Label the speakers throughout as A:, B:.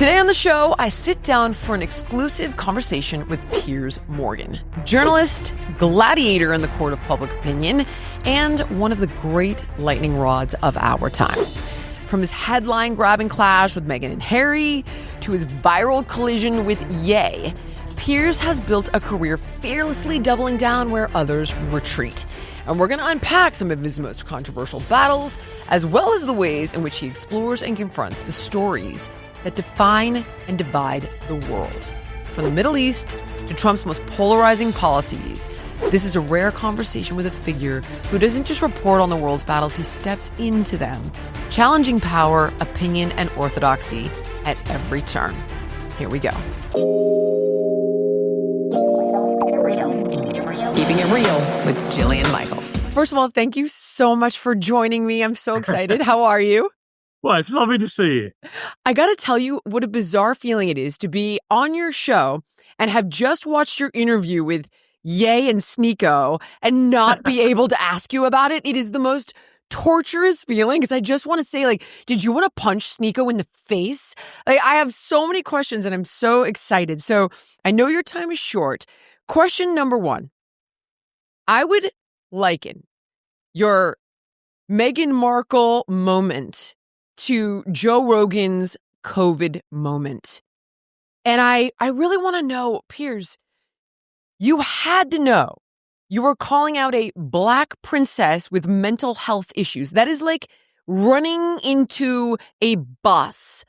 A: Today on the show, I sit down for an exclusive conversation with Piers Morgan, journalist, gladiator in the court of public opinion, and one of the great lightning rods of our time. From his headline-grabbing clash with Meghan and Harry to his viral collision with Ye, Piers has built a career fearlessly doubling down where others retreat. And we're going to unpack some of his most controversial battles, as well as the ways in which he explores and confronts the stories that define and divide the world. From the Middle East to Trump's most polarizing policies, this is a rare conversation with a figure who doesn't just report on the world's battles, he steps into them, challenging power, opinion, and orthodoxy at every turn. Here we go. Keeping it real with Jillian Michaels. First of all, thank you so much for joining me. I'm so excited. How are you?
B: Well, it's lovely to see you.
A: I got to tell you what a bizarre feeling it is to be on your show and have just watched your interview with Ye and Sneeko and not be able to ask you about it. It is the most torturous feeling because I just want to say, did you want to punch Sneeko in the face? I have so many questions and I'm so excited. So I know your time is short. Question number one. I would liken your Meghan Markle moment to Joe Rogan's COVID moment. And I really want to know, Piers, you had to know you were calling out a Black princess with mental health issues. That is like running into a bus.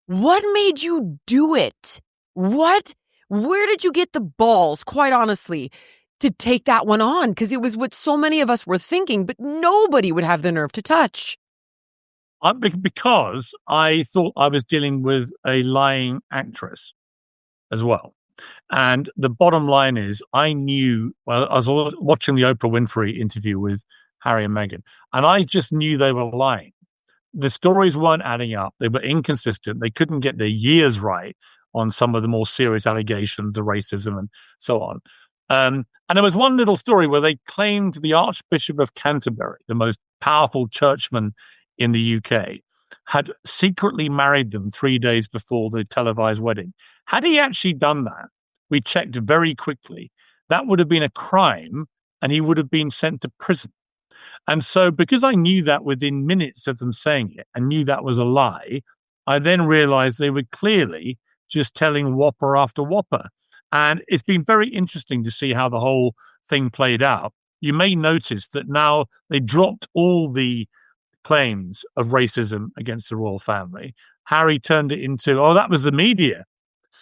A: What made you do it? Where did you get the balls, quite honestly, to take that one on? Because it was what so many of us were thinking, but nobody would have the nerve to touch.
B: Because I thought I was dealing with a lying actress as well. And the bottom line is I was watching the Oprah Winfrey interview with Harry and Meghan, and I just knew they were lying. The stories weren't adding up. They were inconsistent. They couldn't get their years right on some of the more serious allegations of racism and so on. And there was one little story where they claimed the Archbishop of Canterbury, the most powerful churchman in the UK, had secretly married them 3 days before the televised wedding. Had he actually done that, we checked very quickly, that would have been a crime and he would have been sent to prison. And so because I knew that within minutes of them saying it and knew that was a lie, I then realized they were clearly just telling whopper after whopper. And it's been very interesting to see how the whole thing played out. You may notice that now they dropped all the claims of racism against the royal family. Harry turned it into, that was the media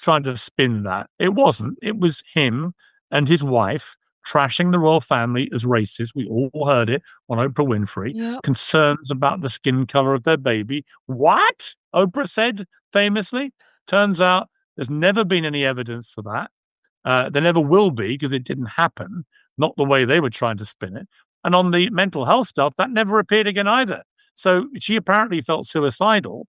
B: trying to spin that. It wasn't. It was him and his wife trashing the royal family as racist. We all heard it on Oprah Winfrey. Yep. Concerns about the skin color of their baby. What? Oprah said famously. Turns out there's never been any evidence for that. There never will be because it didn't happen. Not the way they were trying to spin it. And on the mental health stuff, that never appeared again either. So she apparently felt suicidal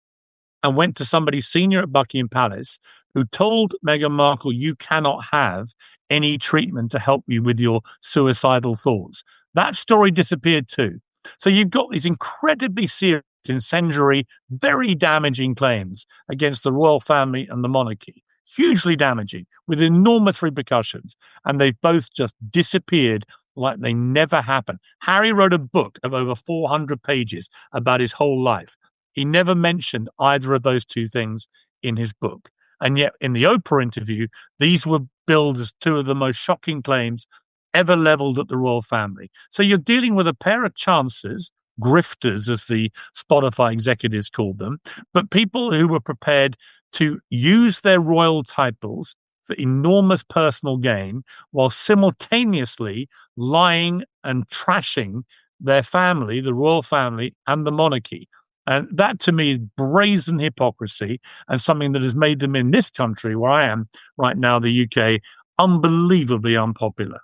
B: and went to somebody senior at Buckingham Palace who told Meghan Markle, you cannot have any treatment to help you with your suicidal thoughts. That story disappeared too. So you've got these incredibly serious, incendiary, very damaging claims against the royal family and the monarchy. Hugely damaging with enormous repercussions. And they've both just disappeared like they never happened. Harry wrote a book of over 400 pages about his whole life. He never mentioned either of those two things in his book. And yet in the Oprah interview, these were billed as two of the most shocking claims ever leveled at the royal family. So you're dealing with a pair of chancers, grifters, as the Spotify executives called them, but people who were prepared to use their royal titles for enormous personal gain while simultaneously lying and trashing their family, the royal family, and the monarchy. And that, to me, is brazen hypocrisy and something that has made them in this country, where I am right now, the UK, unbelievably unpopular.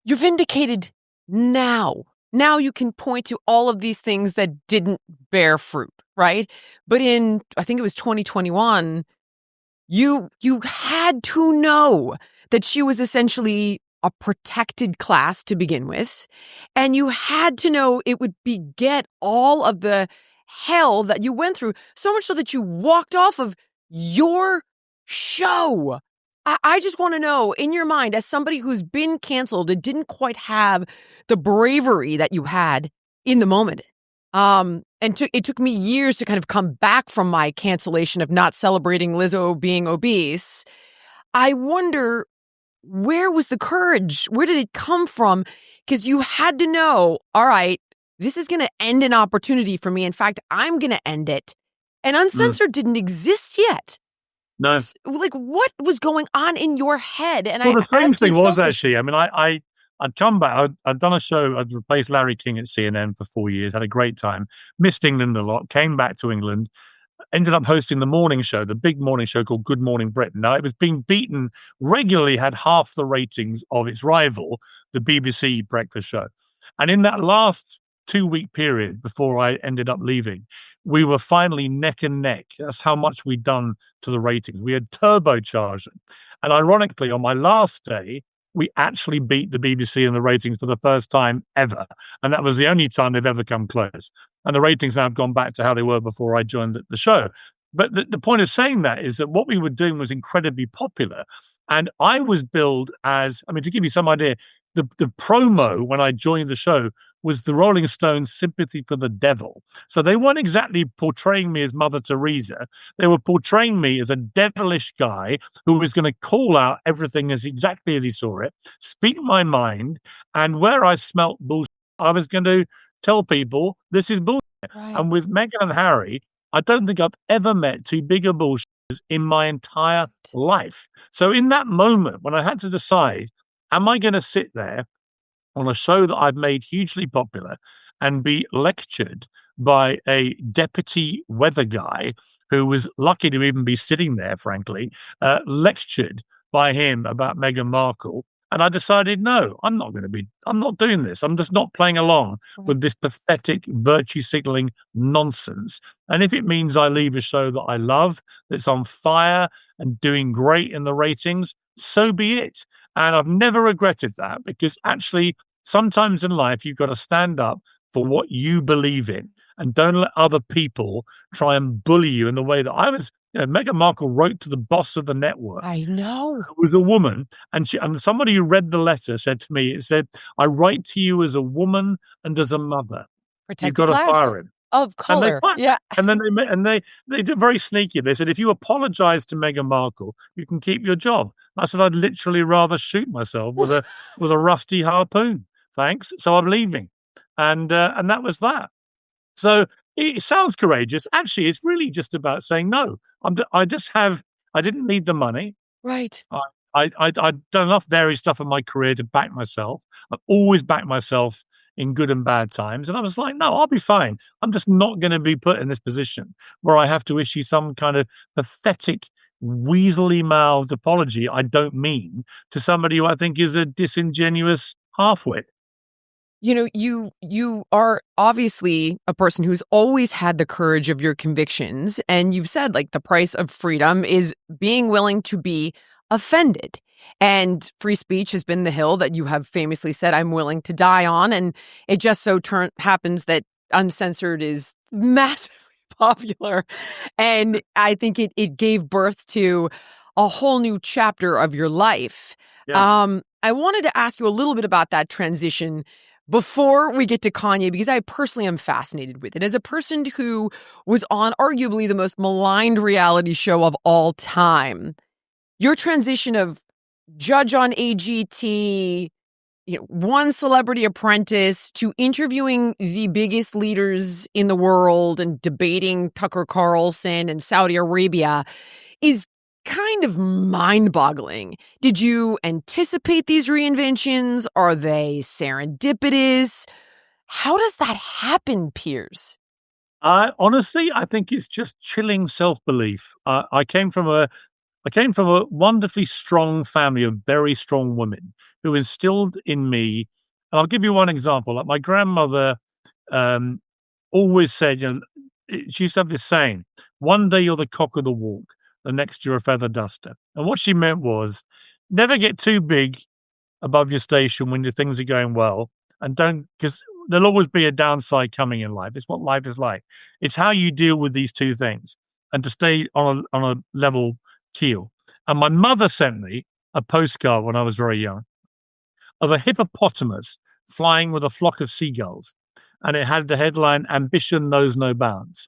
A: You've indicated now you can point to all of these things that didn't bear fruit, right? But in, I think it was 2021, you had to know that she was essentially a protected class to begin with. And you had to know it would beget all of the hell that you went through, so much so that you walked off of your show. I just want to know, in your mind, as somebody who's been canceled and didn't quite have the bravery that you had in the moment, it took me years to kind of come back from my cancellation of not celebrating Lizzo being obese. I wonder, where was the courage? Where did it come from? Because you had to know, all right, this is going to end an opportunity for me. In fact, I'm going to end it. And Uncensored didn't exist yet.
B: No.
A: Like, what was going on in your head? And
B: the strange thing was, actually, I mean, I'd come back. I'd done a show. I'd replaced Larry King at CNN for 4 years. Had a great time. Missed England a lot. Came back to England. Ended up hosting the morning show, the big morning show called Good Morning Britain. Now, it was being beaten regularly, had half the ratings of its rival, the BBC breakfast show. And in that last 2-week period before I ended up leaving, we were finally neck and neck. That's how much we'd done to the ratings. We had turbocharged them. And ironically, on my last day, we actually beat the BBC in the ratings for the first time ever. And that was the only time they've ever come close. And the ratings now have gone back to how they were before I joined the show. But the point of saying that is that what we were doing was incredibly popular. And I was billed as, I mean, to give you some idea, the promo when I joined the show was the Rolling Stones' Sympathy for the Devil. So they weren't exactly portraying me as Mother Teresa. They were portraying me as a devilish guy who was going to call out everything as exactly as he saw it, speak my mind, and where I smelt bullshit, I was going to tell people this is bullshit. Right. And with Meghan and Harry, I don't think I've ever met two bigger bullshitters in my entire life. So in that moment, when I had to decide, am I going to sit there on a show that I've made hugely popular and be lectured by a deputy weather guy who was lucky to even be sitting there, frankly, lectured by him about Meghan Markle. And I decided, no, I'm not doing this. I'm just not playing along with this pathetic virtue signaling nonsense. And if it means I leave a show that I love, that's on fire and doing great in the ratings, so be it. And I've never regretted that, because actually sometimes in life you've got to stand up for what you believe in and don't let other people try and bully you in the way that I was. Meghan Markle wrote to the boss of the network.
A: I know.
B: Who was a woman. And somebody who read the letter said to me, it said, I write to you as a woman and as a mother.
A: Protected
B: You've got to fire him.
A: Of color. Yeah.
B: And then they did very sneaky. They said, if you apologize to Meghan Markle, you can keep your job. I said, I'd literally rather shoot myself with a rusty harpoon. Thanks. So I'm leaving. And that was that. So it sounds courageous. Actually, it's really just about saying no. I didn't need the money.
A: Right.
B: I'd done enough varied stuff in my career to back myself. I've always backed myself in good and bad times. And I was like, no, I'll be fine. I'm just not going to be put in this position where I have to issue some kind of pathetic, weaselly-mouthed apology I don't mean to somebody who I think is a disingenuous halfwit.
A: You are obviously a person who's always had the courage of your convictions. And you've said, like, the price of freedom is being willing to be offended. And free speech has been the hill that you have famously said, I'm willing to die on. And it just so happens that Uncensored is massively popular. And I think it gave birth to a whole new chapter of your life. Yeah. I wanted to ask you a little bit about that transition before we get to Kanye, because I personally am fascinated with it. As a person who was on arguably the most maligned reality show of all time, your transition of judge on AGT, one Celebrity Apprentice, to interviewing the biggest leaders in the world and debating Tucker Carlson and Saudi Arabia is kind of mind-boggling. Did you anticipate these reinventions? Are they serendipitous? How does that happen, Piers?
B: Honestly, I think it's just chilling self-belief. I came from a wonderfully strong family of very strong women who instilled in me. And I'll give you one example. Like, my grandmother always said, she used to have this saying, one day you're the cock of the walk, the next you're a feather duster. And what she meant was, never get too big above your station when your things are going well. And don't, because there'll always be a downside coming in life. It's what life is like. It's how you deal with these two things and to stay on a level keel. And my mother sent me a postcard when I was very young of a hippopotamus flying with a flock of seagulls. And it had the headline, "Ambition Knows No Bounds."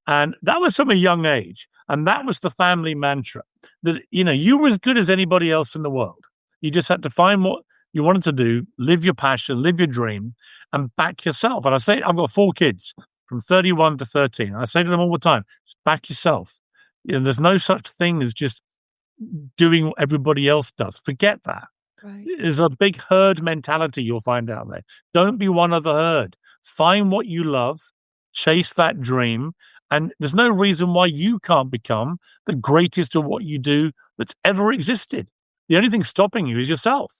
B: And that was from a young age. And that was the family mantra that, you were as good as anybody else in the world. You just had to find what you wanted to do, live your passion, live your dream, and back yourself. And I say, I've got 4 kids from 31 to 13. And I say to them all the time, just back yourself. There's no such thing as just doing what everybody else does. Forget that.
A: Right.
B: There's a big herd mentality you'll find out there. Don't be one of the herd. Find what you love, chase that dream, and there's no reason why you can't become the greatest of what you do that's ever existed. The only thing stopping you is yourself.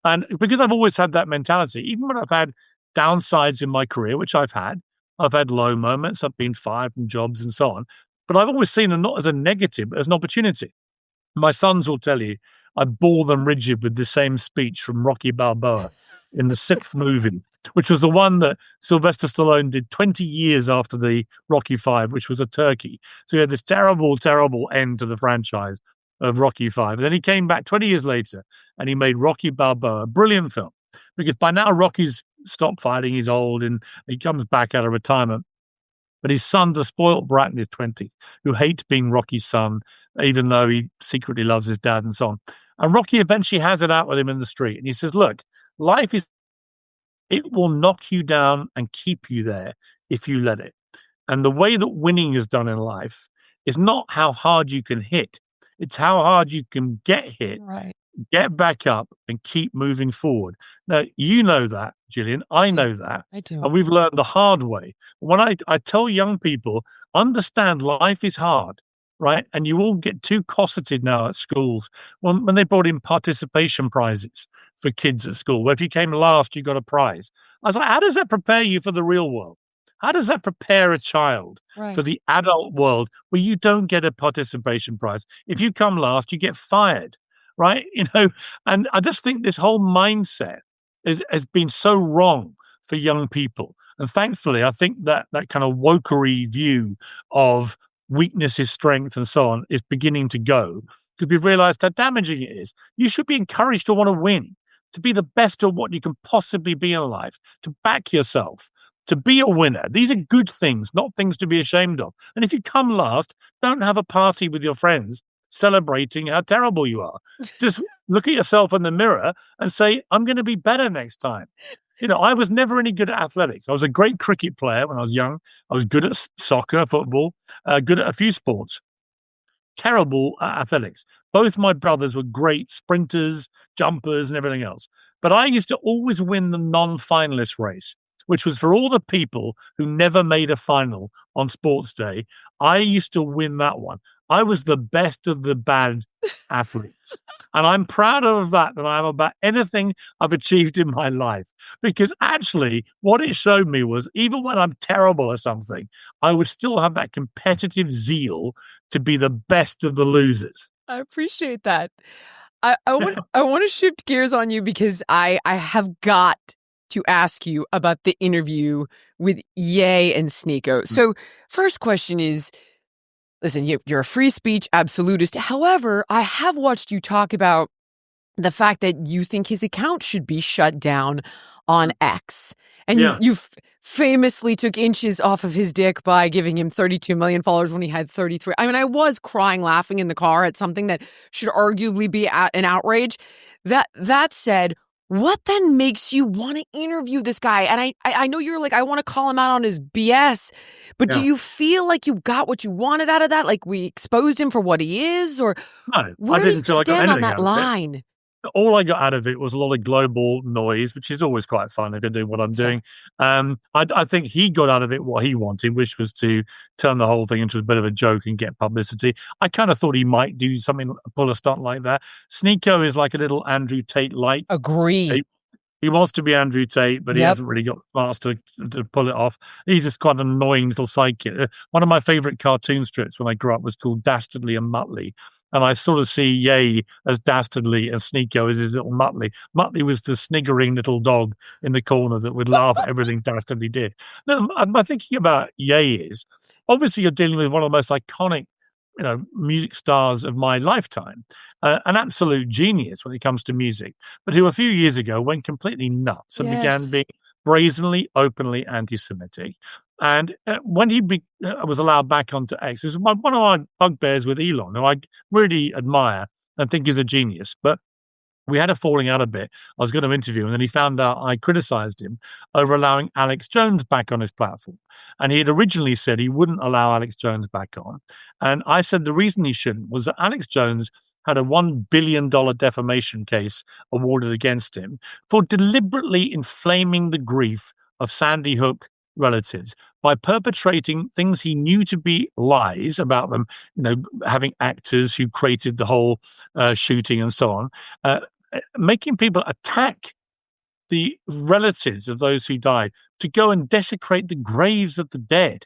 B: And because I've always had that mentality, even when I've had downsides in my career, which I've had low moments, I've been fired from jobs and so on, but I've always seen them not as a negative, but as an opportunity. My sons will tell you, I bore them rigid with the same speech from Rocky Balboa in the 6th movie, which was the one that Sylvester Stallone did 20 years after the Rocky V, which was a turkey. So he had this terrible, terrible end to the franchise of Rocky V. And then he came back 20 years later and he made Rocky Balboa, a brilliant film. Because by now Rocky's stopped fighting, he's old, and he comes back out of retirement. But his son's a spoiled brat in his 20s who hates being Rocky's son, even though he secretly loves his dad and so on. And Rocky eventually has it out with him in the street. And he says, look, it will knock you down and keep you there if you let it. And the way that winning is done in life is not how hard you can hit. It's how hard you can get hit,
A: right,
B: get back up, and keep moving forward. Now, you know that, Jillian. I know that.
A: I do.
B: And we've learned the hard way. When I tell young people, understand life is hard, right? And you all get too cosseted now at schools when they brought in participation prizes for kids at school, where if you came last, you got a prize. I was like, how does that prepare you for the real world? How does that prepare a child for the adult world where you don't get a participation prize? If you come last, you get fired, right? And I just think this whole mindset has been so wrong for young people. And thankfully, I think that kind of wokery view of weakness is strength and so on is beginning to go, because we've realized how damaging it is. You should be encouraged to want to win, to be the best of what you can possibly be in life, to back yourself, to be a winner. These are good things, not things to be ashamed of. And if you come last, don't have a party with your friends celebrating how terrible you are. Just look at yourself in the mirror and say, I'm going to be better next time. I was never any good at athletics. I was a great cricket player when I was young. I was good at soccer, football, good at a few sports. Terrible at athletics. Both my brothers were great sprinters, jumpers, and everything else. But I used to always win the non-finalist race, which was for all the people who never made a final on sports day. I used to win that one. I was the best of the bad athletes. And I'm prouder of that than I am about anything I've achieved in my life. Because actually, what it showed me was even when I'm terrible at something, I would still have that competitive zeal to be the best of the losers.
A: I appreciate that. I want to shift gears on you because I have got to ask you about the interview with Ye and Sneeko. So first question is, listen, you're a free speech absolutist. However, I have watched you talk about the fact that you think his account should be shut down on X. And you famously took inches off of his dick by giving him 32 million followers when he had 33. I mean, I was crying, laughing in the car at something that should arguably be an outrage. That said, what then makes you want to interview this guy? And I know you're like, I want to call him out on his BS, but do you feel like you got what you wanted out of that? Like we exposed him for what he is? Or
B: no,
A: where do you stand on that line?
B: All I got out of it was a lot of global noise, which is always quite fun if you're doing what I'm doing. I think he got out of it what he wanted, which was to turn the whole thing into a bit of a joke and get publicity. I kind of thought he might do something, pull a stunt like that. Sneeko is like a little Andrew Tate light.
A: Agree.
B: He wants to be Andrew Tate, but he
A: Yep.
B: hasn't really got smarts to pull it off. He's just quite an annoying little sidekick. One of my favourite cartoon strips when I grew up was called Dastardly and Muttley. And I sort of see Ye as Dastardly and Sneeko as his little Muttley. Muttley was the sniggering little dog in the corner that would laugh at everything Dastardly did. No, my thinking about Ye is, obviously you're dealing with one of the most iconic music stars of my lifetime, an absolute genius when it comes to music, but who a few years ago went completely nuts and began being brazenly, openly anti-Semitic. And when he was allowed back onto X, this is one of my bugbears with Elon, who I really admire and think is a genius. But we had a falling out a bit. I was going to interview him, and then he found out I criticized him over allowing Alex Jones back on his platform. And he had originally said he wouldn't allow Alex Jones back on. And I said the reason he shouldn't was that Alex Jones had a $1 billion defamation case awarded against him for deliberately inflaming the grief of Sandy Hook relatives by perpetrating things he knew to be lies about them, having actors who created the whole shooting and so on, making people attack the relatives of those who died, to go and desecrate the graves of the dead.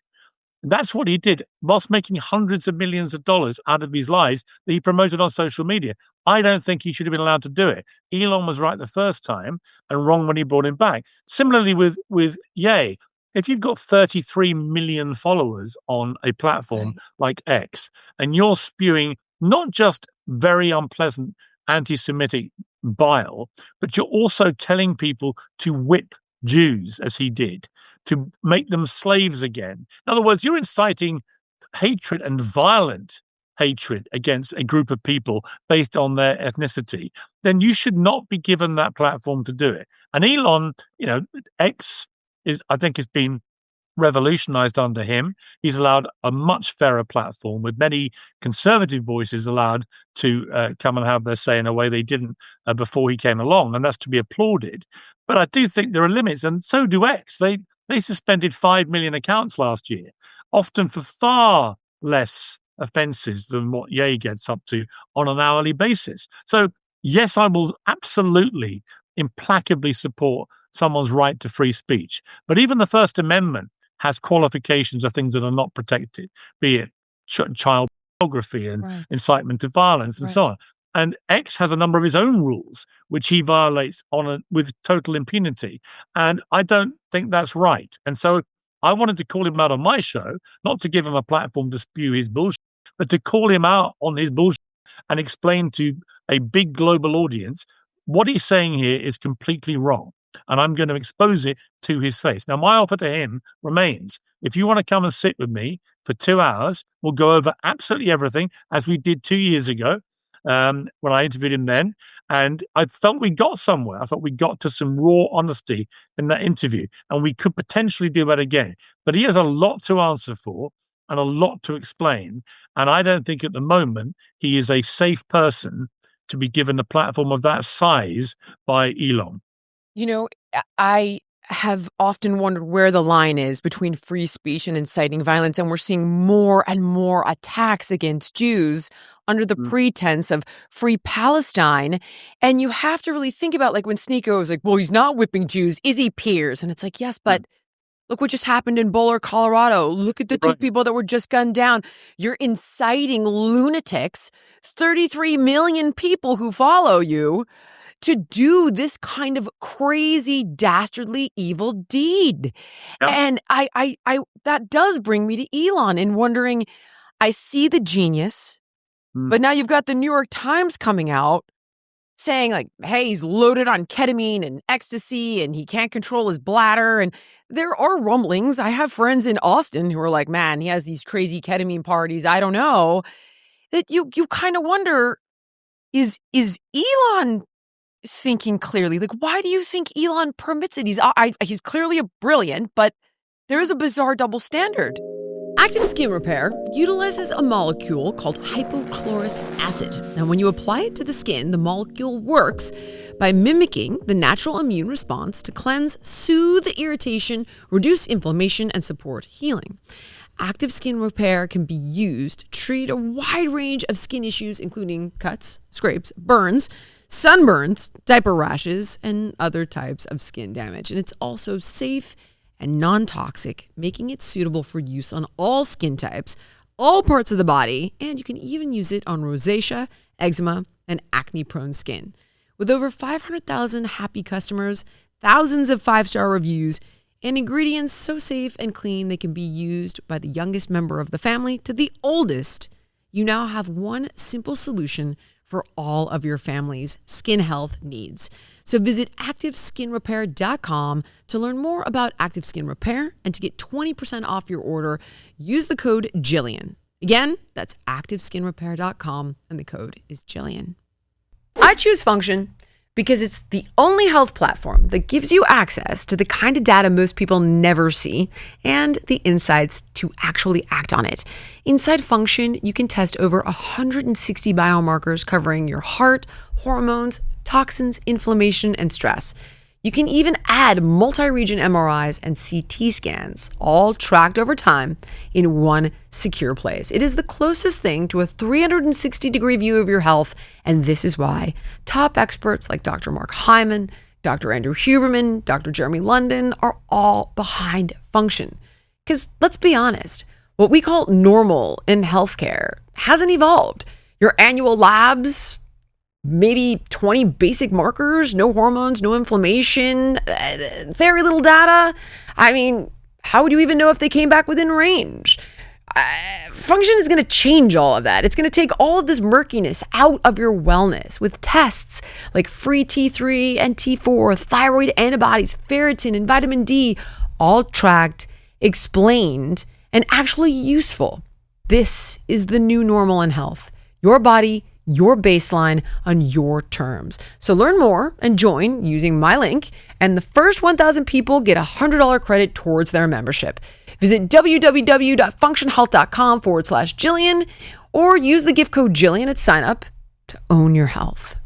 B: That's what he did, whilst making hundreds of millions of dollars out of his lies that he promoted on social media. I don't think he should have been allowed to do it. Elon was right the first time and wrong when he brought him back. Similarly with Ye, if you've got 33 million followers on a platform like X, and you're spewing not just very unpleasant anti-Semitic bile, but you're also telling people to whip Jews, as he did, to make them slaves again. In other words, you're inciting hatred and violent hatred against a group of people based on their ethnicity, then you should not be given that platform to do it. And Elon, X I think has been revolutionized under him. He's allowed a much fairer platform with many conservative voices allowed to come and have their say in a way they didn't before he came along, and that's to be applauded. But I do think there are limits, and so do X. They suspended 5 million accounts last year, often for far less offences than what Ye gets up to on an hourly basis. So yes, I will absolutely implacably support someone's right to free speech. But even the First Amendment has qualifications of things that are not protected, be it child pornography and incitement to violence and so on. And X has a number of his own rules, which he violates with total impunity. And I don't think that's right. And so I wanted to call him out on my show, not to give him a platform to spew his bullshit, but to call him out on his bullshit and explain to a big global audience what he's saying here is completely wrong. And I'm going to expose it to his face. Now, my offer to him remains, if you want to come and sit with me for 2 hours, we'll go over absolutely everything, as we did 2 years ago when I interviewed him then. And I felt we got somewhere. I thought we got to some raw honesty in that interview, and we could potentially do that again. But he has a lot to answer for and a lot to explain. And I don't think at the moment he is a safe person to be given a platform of that size by Elon.
A: I have often wondered where the line is between free speech and inciting violence, and we're seeing more and more attacks against Jews under the pretense of free Palestine. And you have to really think about, like, when Sneeko was like, well, he's not whipping Jews, is he, Piers? And it's like, yes, but look what just happened in Boulder, Colorado. Look at the two people that were just gunned down. You're inciting lunatics, 33 million people who follow you, to do this kind of crazy, dastardly, evil deed. Yep. And I that does bring me to Elon and wondering, I see the genius, but now you've got the New York Times coming out saying, like, hey, he's loaded on ketamine and ecstasy and he can't control his bladder. And there are rumblings. I have friends in Austin who are like, man, he has these crazy ketamine parties. I don't know. That you kind of wonder, is Elon thinking clearly? Like, why do you think Elon permits it? He's clearly a brilliant, but there is a bizarre double standard. Active Skin Repair utilizes a molecule called hypochlorous acid. Now, when you apply it to the skin, the molecule works by mimicking the natural immune response to cleanse, soothe irritation, reduce inflammation, and support healing. Active Skin Repair can be used to treat a wide range of skin issues, including cuts, scrapes, burns, sunburns, diaper rashes, and other types of skin damage. And it's also safe and non-toxic, making it suitable for use on all skin types, all parts of the body, and you can even use it on rosacea, eczema, and acne-prone skin. With over 500,000 happy customers, thousands of 5-star reviews, and ingredients so safe and clean they can be used by the youngest member of the family to the oldest, you now have one simple solution for all of your family's skin health needs. So visit ActiveSkinRepair.com to learn more about Active Skin Repair and to get 20% off your order. Use the code Jillian. Again, that's ActiveSkinRepair.com and the code is Jillian. I choose Function because it's the only health platform that gives you access to the kind of data most people never see and the insights to actually act on it. Inside Function, you can test over 160 biomarkers covering your heart, hormones, toxins, inflammation, and stress. You can even add multi-region MRIs and CT scans, all tracked over time in one secure place. It is the closest thing to a 360-degree view of your health, and this is why top experts like Dr. Mark Hyman, Dr. Andrew Huberman, Dr. Jeremy London are all behind Function. Because let's be honest, what we call normal in healthcare hasn't evolved. Your annual labs, maybe 20 basic markers, no hormones, no inflammation, very little data. I mean, how would you even know if they came back within range? Function is going to change all of that. It's going to take all of this murkiness out of your wellness with tests like free T3 and T4, thyroid antibodies, ferritin, and vitamin D, all tracked, explained, and actually useful. This is the new normal in health. Your body, your baseline on your terms. So learn more and join using my link, and the first 1,000 people get a $100 credit towards their membership. Visit www.functionhealth.com/Jillian or use the gift code Jillian at sign up to own your health.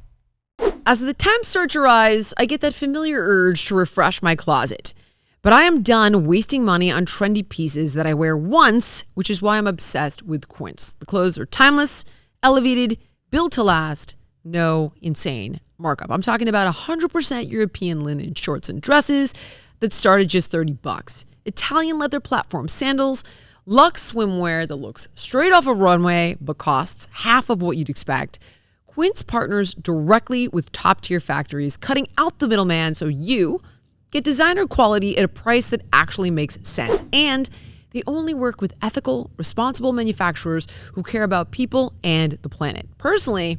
A: As the temps start to rise, I get that familiar urge to refresh my closet. But I am done wasting money on trendy pieces that I wear once, which is why I'm obsessed with Quince. The clothes are timeless, elevated, built to last, no insane markup. I'm talking about 100% European linen shorts and dresses that start at just $30. Italian leather platform sandals, luxe swimwear that looks straight off a runway but costs half of what you'd expect. Quince partners directly with top-tier factories, cutting out the middleman so you get designer quality at a price that actually makes sense. And they only work with ethical, responsible manufacturers who care about people and the planet. Personally,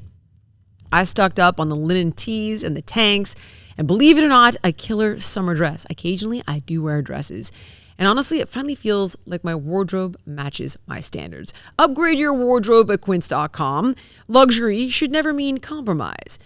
A: I stocked up on the linen tees and the tanks, and believe it or not, a killer summer dress. Occasionally, I do wear dresses. And honestly, it finally feels like my wardrobe matches my standards. Upgrade your wardrobe at quince.com. Luxury should never mean compromise.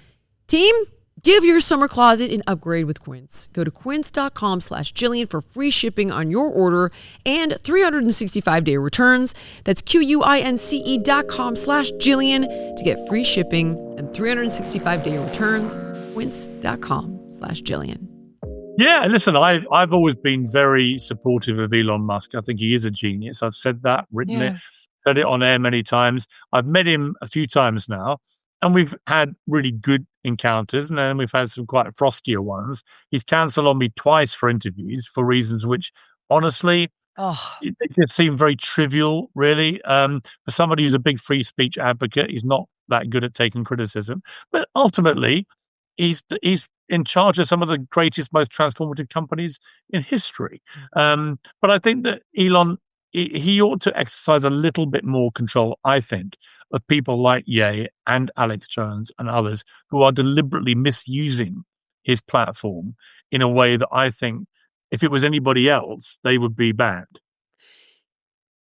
A: Team, give your summer closet an upgrade with Quince. Go to quince.com/Jillian for free shipping on your order and 365-day returns. That's QUINCE.com/Jillian to get free shipping and 365-day returns. Quince.com/Jillian.
B: Yeah, listen, I've always been very supportive of Elon Musk. I think he is a genius. I've said that, written it, said it on air many times. I've met him a few times now, and we've had really good encounters, and then we've had some quite frostier ones. He's cancelled on me twice for interviews for reasons which, honestly, it just seem very trivial, really. For somebody who's a big free speech advocate, he's not that good at taking criticism. But ultimately, he's in charge of some of the greatest, most transformative companies in history. But I think that Elon, he ought to exercise a little bit more control, I think, of people like Ye and Alex Jones and others who are deliberately misusing his platform in a way that I think if it was anybody else, they would be banned.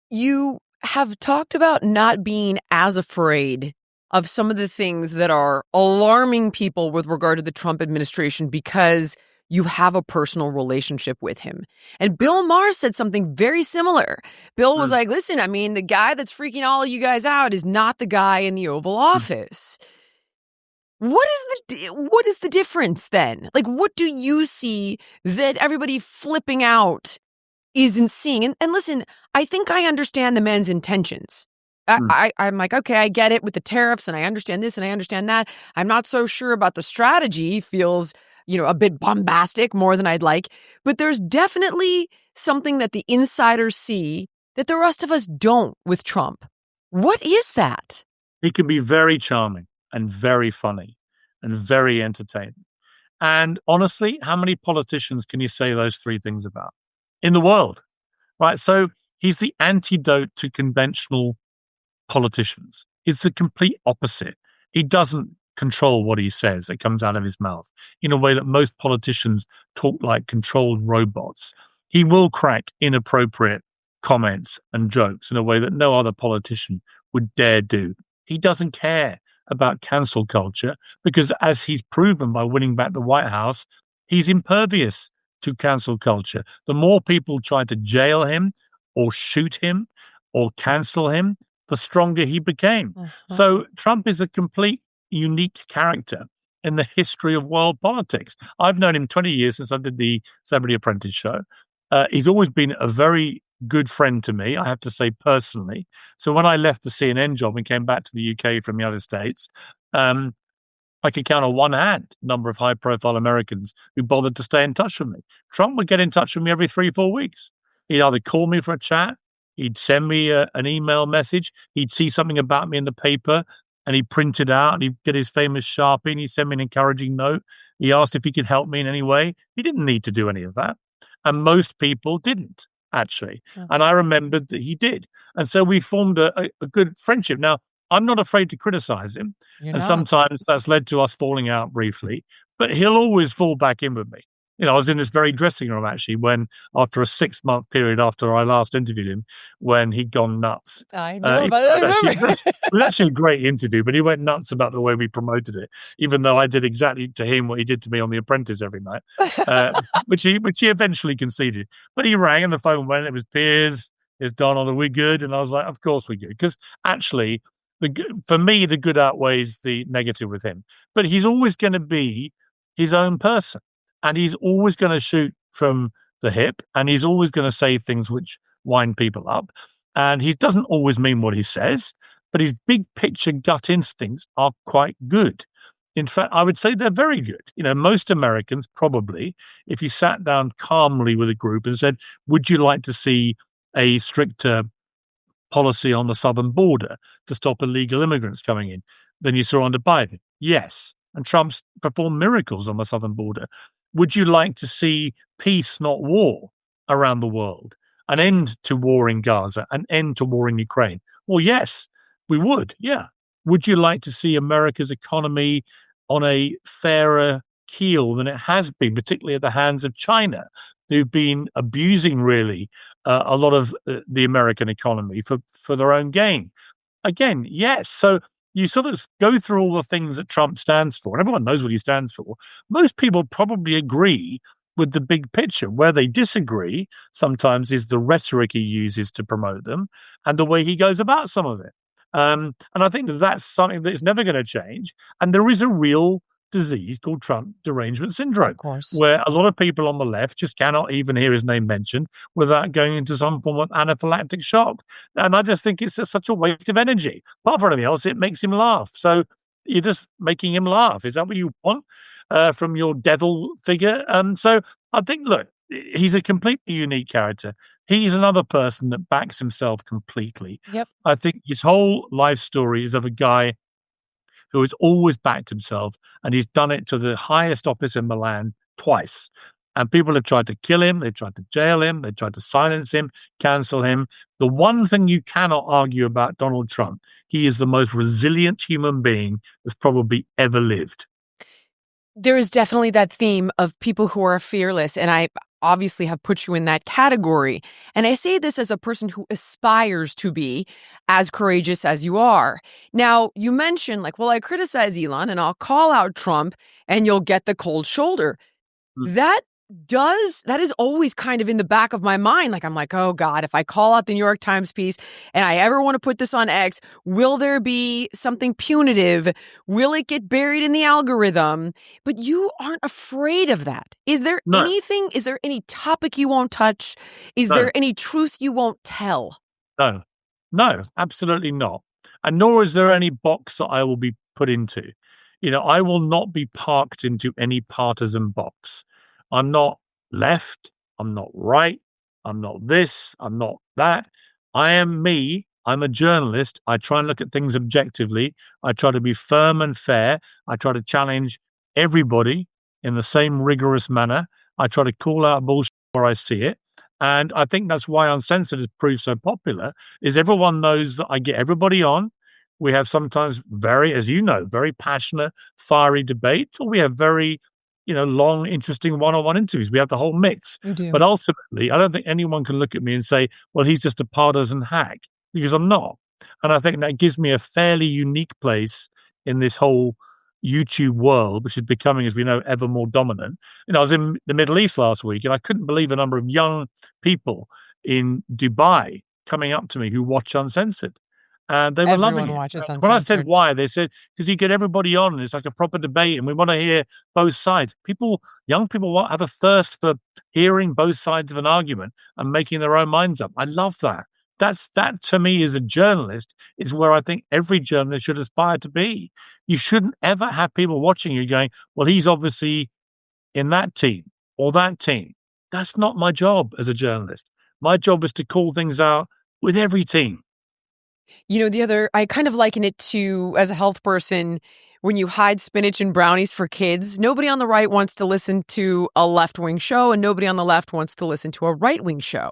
A: You have talked about not being as afraid of some of the things that are alarming people with regard to the Trump administration because you have a personal relationship with him. And Bill Maher said something very similar. Bill was like, listen, I mean, the guy that's freaking all of you guys out is not the guy in the Oval Office. What is the difference then? Like, what do you see that everybody flipping out isn't seeing? And listen, I think I understand the man's intentions. I'm like, okay, I get it with the tariffs and I understand this and I understand that. I'm not so sure about the strategy. Feels, a bit bombastic, more than I'd like. But there's definitely something that the insiders see that the rest of us don't with Trump. What is that?
B: He can be very charming and very funny and very entertaining. And honestly, how many politicians can you say those three things about in the world? Right. So he's the antidote to conventional politicians. It's the complete opposite. He doesn't control what he says that comes out of his mouth in a way that most politicians talk like controlled robots. He will crack inappropriate comments and jokes in a way that no other politician would dare do. He doesn't care about cancel culture because, as he's proven by winning back the White House, he's impervious to cancel culture. The more people try to jail him or shoot him or cancel him, the stronger he became. So Trump is a complete unique character in the history of world politics. I've known him 20 years since I did the Celebrity Apprentice show. He's always been a very good friend to me, I have to say personally. So when I left the CNN job and came back to the UK from the United States, I could count on one hand the number of high-profile Americans who bothered to stay in touch with me. Trump would get in touch with me every 3-4 weeks. He'd either call me for a chat, he'd send me an email message, he'd see something about me in the paper, and he'd print it out, and he'd get his famous Sharpie, and he'd send me an encouraging note. He asked if he could help me in any way. He didn't need to do any of that. And most people didn't, actually. And I remembered that he did. And so we formed a good friendship. Now, I'm not afraid to criticize him. Sometimes that's led to us falling out briefly, but he'll always fall back in with me. I was in this very dressing room, actually, when after a 6-month period after I last interviewed him, when he'd gone nuts.
A: I know about it.
B: It was actually a great interview, but he went nuts about the way we promoted it, even though I did exactly to him what he did to me on The Apprentice every night, which he eventually conceded. But he rang and the phone went, it was Piers, it's Donald, are we good? And I was like, of course we're good. Because actually, for me, the good outweighs the negative with him. But he's always going to be his own person. And he's always going to shoot from the hip, and he's always going to say things which wind people up. And he doesn't always mean what he says, but his big picture gut instincts are quite good. In fact, I would say they're very good. Most Americans probably, if you sat down calmly with a group and said, would you like to see a stricter policy on the southern border to stop illegal immigrants coming in than you saw under Biden? Yes. And Trump's performed miracles on the southern border. Would you like to see peace, not war, around the world? An end to war in Gaza, an end to war in Ukraine? Well, yes, we would, yeah. Would you like to see America's economy on a fairer keel than it has been, particularly at the hands of China, who've been abusing, really, a lot of the American economy for their own gain? Again, yes. So you sort of go through all the things that Trump stands for, and everyone knows what he stands for. Most people probably agree with the big picture. Where they disagree sometimes is the rhetoric he uses to promote them and the way he goes about some of it. And I think that's something that's never going to change. And there is a real disease called Trump derangement syndrome,
A: of course,
B: where a lot of people on the left just cannot even hear his name mentioned without going into some form of anaphylactic shock. And I just think it's such a waste of energy. Apart from anything else, it makes him laugh. So you're just making him laugh. Is that what you want from your devil figure? So I think, look, he's a completely unique character. He's another person that backs himself completely.
A: Yep.
B: I think his whole life story is of a guy who has always backed himself, and he's done it to the highest office in Milan twice. And people have tried to kill him, they've tried to jail him, they've tried to silence him, cancel him. The one thing you cannot argue about Donald Trump, he is the most resilient human being that's probably ever lived.
A: There is definitely that theme of people who are fearless, and I obviously have put you in that category. And I say this as a person who aspires to be as courageous as you are. Now, you mentioned I criticize Elon and I'll call out Trump and you'll get the cold shoulder. That is always kind of in the back of my mind. I'm like, oh God, if I call out the New York Times piece and I ever want to put this on X, will there be something punitive? Will it get buried in the algorithm? But you aren't afraid of that. Is there anything, is there any topic you won't touch? Is there any truth you won't tell?
B: No. No, absolutely not. And nor is there any box that I will be put into. I will not be parked into any partisan box. I'm not left. I'm not right. I'm not this. I'm not that. I am me. I'm a journalist. I try and look at things objectively. I try to be firm and fair. I try to challenge everybody in the same rigorous manner. I try to call out bullshit where I see it. And I think that's why Uncensored has proved so popular, is everyone knows that I get everybody on. We have sometimes very, as you know, very passionate, fiery debates, or we have very, long, interesting one-on-one interviews. We have the whole mix.
A: You do.
B: But ultimately, I don't think anyone can look at me and say, well, he's just a partisan hack, because I'm not. And I think that gives me a fairly unique place in this whole YouTube world, which is becoming, as we know, ever more dominant. I was in the Middle East last week, and I couldn't believe the number of young people in Dubai coming up to me who watch Uncensored. And they were loving it.
A: Watches Uncensored.
B: When I said why, they said, because you get everybody on, and it's like a proper debate, and we want to hear both sides. Young people have a thirst for hearing both sides of an argument and making their own minds up. I love that. That to me, as a journalist, is where I think every journalist should aspire to be. You shouldn't ever have people watching you going, well, he's obviously in that team or that team. That's not my job as a journalist. My job is to call things out with every team.
A: I kind of liken it to, as a health person, when you hide spinach and brownies for kids, nobody on the right wants to listen to a left-wing show and nobody on the left wants to listen to a right-wing show.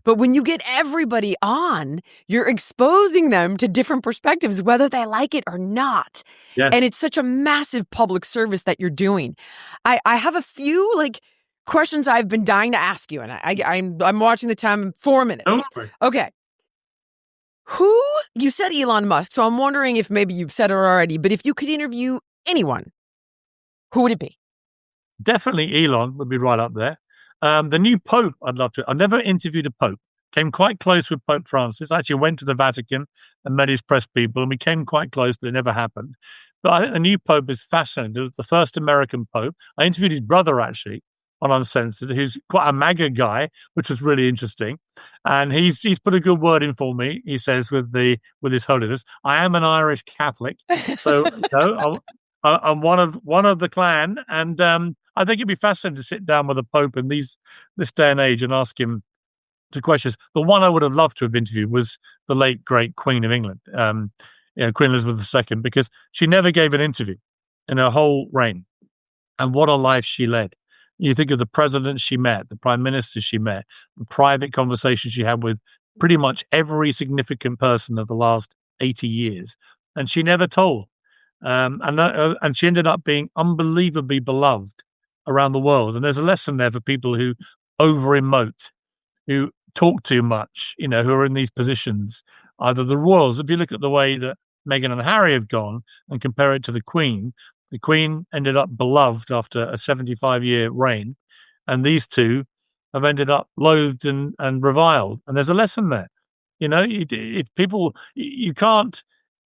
A: But when you get everybody on, you're exposing them to different perspectives, whether they like it or not.
B: Yes.
A: And it's such a massive public service that you're doing. I have a few questions I've been dying to ask you, and I'm watching the time, 4 minutes. Okay. You said Elon Musk, so I'm wondering if maybe you've said it already, but if you could interview anyone, who would it be?
B: Definitely Elon would be right up there. The new Pope, I'd love to. I've never interviewed a Pope. Came quite close with Pope Francis. I actually went to the Vatican and met his press people, and we came quite close, but it never happened. But I think the new Pope is fascinating. It was the first American Pope. I interviewed his brother, actually, on Uncensored, who's quite a MAGA guy, which was really interesting. And he's put a good word in for me, he says, with His Holiness. I am an Irish Catholic, so I'm one of the clan, and I think it'd be fascinating to sit down with a Pope in this day and age and ask him two questions. The one I would have loved to have interviewed was the late great Queen of England, Queen Elizabeth II, because she never gave an interview in her whole reign, and what a life she led. You think of the presidents she met, the prime ministers she met, the private conversations she had with pretty much every significant person of the last 80 years. And she never told. And she ended up being unbelievably beloved around the world. And there's a lesson there for people who over-emote, who talk too much, who are in these positions. Either the royals, if you look at the way that Meghan and Harry have gone and compare it to the Queen ended up beloved after a 75-year reign, and these two have ended up loathed and reviled. And there's a lesson there. You can't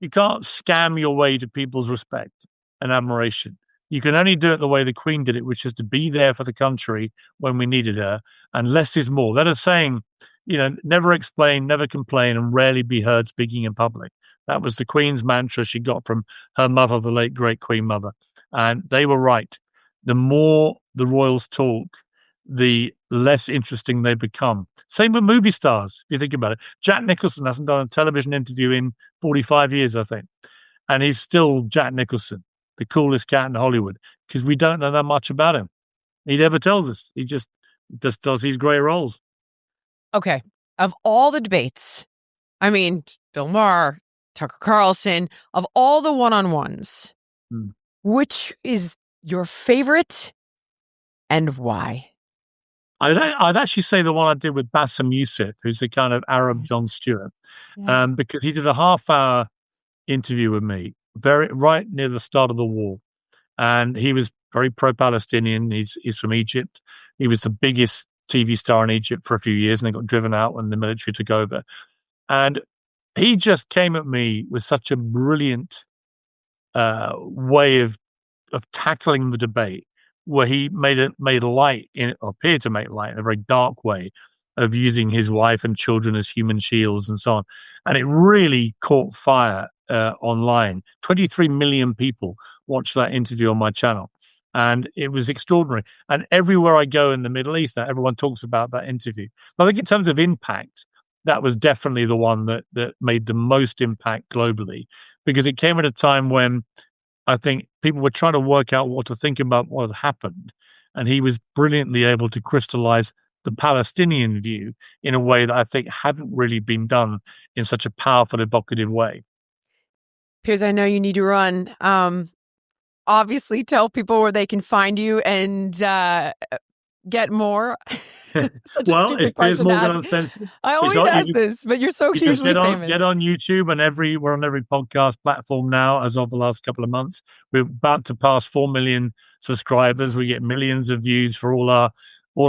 B: scam your way to people's respect and admiration. You can only do it the way the Queen did it, which is to be there for the country when we needed her. And less is more. That is saying, never explain, never complain, and rarely be heard speaking in public. That was the Queen's mantra she got from her mother, the late great Queen Mother. And they were right. The more the royals talk, the less interesting they become. Same with movie stars, if you think about it. Jack Nicholson hasn't done a television interview in 45 years, I think. And he's still Jack Nicholson, the coolest cat in Hollywood, because we don't know that much about him. He never tells us. He just does these great roles.
A: Okay. Of all the debates, Bill Maher, Tucker Carlson, of all the one-on-ones, which is your favorite and why?
B: I'd actually say the one I did with Bassem Youssef, who's the kind of Arab Jon Stewart, because he did a half-hour interview with me right near the start of the war. And he was very pro-Palestinian. He's from Egypt. He was the biggest TV star in Egypt for a few years, and he got driven out when the military took over. And he just came at me with such a brilliant way of tackling the debate, where he made light in it, or appeared to make light in a very dark way of using his wife and children as human shields and so on. And it really caught fire online. 23 million people watched that interview on my channel. And it was extraordinary. And everywhere I go in the Middle East, everyone talks about that interview. But I think in terms of impact, that was definitely the one that made the most impact globally, because it came at a time when I think people were trying to work out what to think about what had happened. And he was brilliantly able to crystallize the Palestinian view in a way that I think hadn't really been done in such a powerful, evocative way.
A: Piers, I know you need to run. Obviously, tell people where they can find you and get more. Such a stupid
B: Piers
A: question
B: Morgan
A: to ask.
B: Uncensored.
A: I always ask this, but you're so hugely famous.
B: Get on YouTube, and we're on every podcast platform now as of the last couple of months. We're about to pass 4 million subscribers. We get millions of views for all our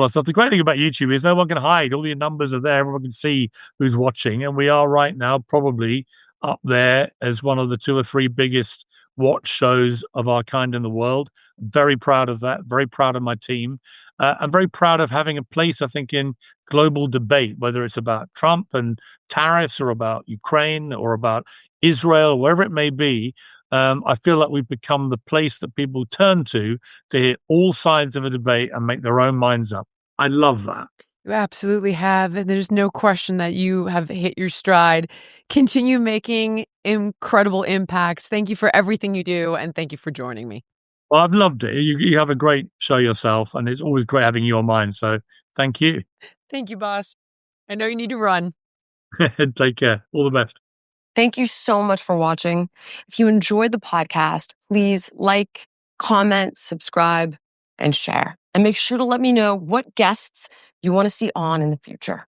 B: stuff. The great thing about YouTube is no one can hide. All your numbers are there. Everyone can see who's watching. And we are right now probably up there as one of the 2 or 3 biggest watch shows of our kind in the world. Very proud of that. Very proud of my team. I'm very proud of having a place, I think, in global debate, whether it's about Trump and tariffs or about Ukraine or about Israel, or wherever it may be. I feel like we've become the place that people turn to hear all sides of a debate and make their own minds up. I love that.
A: You absolutely have. And there's no question that you have hit your stride. Continue making incredible impacts. Thank you for everything you do. And thank you for joining me.
B: Well, I've loved it. You have a great show yourself, and it's always great having you on mine. So thank you.
A: Thank you, boss. I know you need to run.
B: Take care. All the best.
C: Thank you so much for watching. If you enjoyed the podcast, please like, comment, subscribe, and share. And make sure to let me know what guests you want to see on in the future.